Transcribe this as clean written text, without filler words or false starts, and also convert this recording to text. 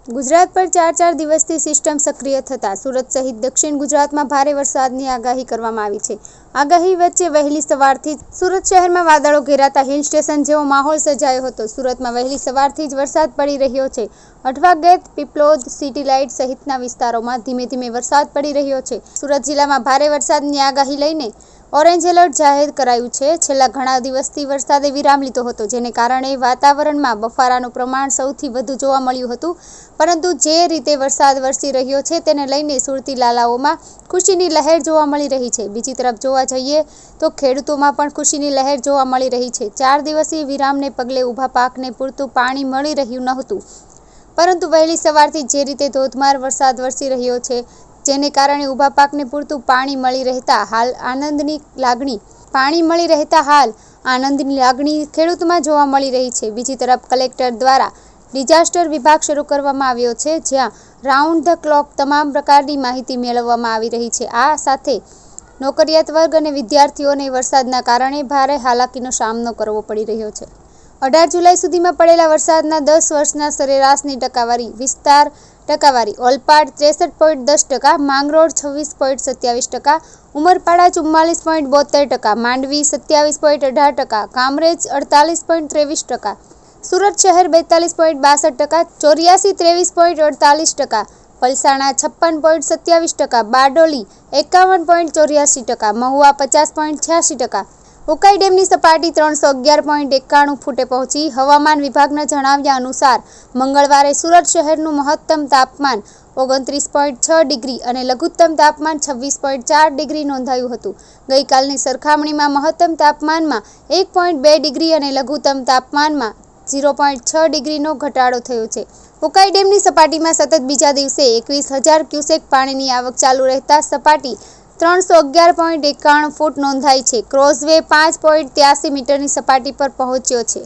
ગુજરાત પર 4 દિવસથી સિસ્ટમ સક્રિય થતાં સુરત સહિત દક્ષિણ ગુજરાતમાં ભારે વરસાદની આગાહી કરવામાં આવી છે. આગાહી વચ્ચે વહેલી સવારથી જ સુરત શહેરમાં વાદળો ઘેરાતા હિલ સ્ટેશન જેવો માહોલ સર્જાયો હતો. સુરતમાં વહેલી સવારથી જ વરસાદ પડી રહ્યો છે. Athwa gate, Piplod, city light સહિતના વિસ્તારોમાં ધીમે ધીમે વરસાદ પડી રહ્યો છે. સુરત જિલ્લામાં ભારે વરસાદની આગાહી લઈને ઓરેન્જ એલર્ટ જાહેર કરાયું છે. છેલ્લા ઘણા દિવસથી વરસાદે વિરામ લીધો હતો, જેને કારણે વાતાવરણમાં બફારાનું પ્રમાણ સૌથી વધુ જોવા મળ્યું હતું. પરંતુ જે રીતે વરસાદ વરસી રહ્યો છે તેને લઈને સુરતી લાલાઓમાં ખુશીની લહેર જોવા મળી રહી છે. બીજી તરફ જોવા જઈએ તો ખેડૂતોમાં પણ ખુશીની લહેર જોવા મળી રહી છે. 4 દિવસીય વિરામને પગલે ઊભા પાકને પૂરતું પાણી મળી રહ્યું નહોતું, પરંતુ વહેલી સવારથી જે રીતે ધોધમાર વરસાદ વરસી રહ્યો છે, જેને કારણે ઊભા પાકને પૂરતું પાણી મળી રહેતા હાલ આનંદની લાગણી ખેડૂતોમાં જોવા મળી રહી છે. બીજી તરફ કલેક્ટર દ્વારા ડિઝાસ્ટર વિભાગ શરૂ કરવામાં આવ્યો છે, જ્યાં રાઉન્ડ ધ ક્લોક તમામ પ્રકારની માહિતી મેળવવામાં આવી રહી છે. આ સાથે નોકરિયાત વર્ગ અને વિદ્યાર્થીઓને વરસાદના કારણે ભારે હાલાકીનો સામનો કરવો પડી રહ્યો છે. 18 જુલાઈ સુધીમાં પડેલા વરસાદના 10 વર્ષના સરેરાશની ટકાવારી. વિસ્તાર ટકાવારી: ઓલપાડ 63.10%, માંગરોળ 26.27%, ઉમરપાડા 44.72%, માંડવી 27.18%, કામરેજ 48.23%, સુરત શહેર 42.62%, ચોર્યાસી 23.48%, પલસાણા 56.27%, બારડોલી 51.84%, મહુવા 50.86%. ઉકાઈ ડેમની સપાટી 311.91 ફૂટે પહોંચી. હવામાન વિભાગના જણાવ્યા અનુસાર મંગળવારે સુરત શહેરનું મહત્તમ તાપમાન 29.6 ડિગ્રી અને લઘુત્તમ તાપમાન 26.4 ડિગ્રી નોંધાયું હતું. ગઈકાલની સરખામણીમાં મહત્તમ તાપમાનમાં 1.2 ડિગ્રી અને લઘુત્તમ તાપમાનમાં 0.6 ડિગ્રીનો ઘટાડો થયો છે. ઉકાઈ ડેમની સપાટીમાં સતત બીજા દિવસે 21,000 ક્યુસેક પાણીની આવક ચાલુ રહેતા સપાટી 311.91 ફૂટ નોંધાઈ છે. ક્રોઝવે 5.83 મીટરની સપાટી પર પહોંચ્યો છે.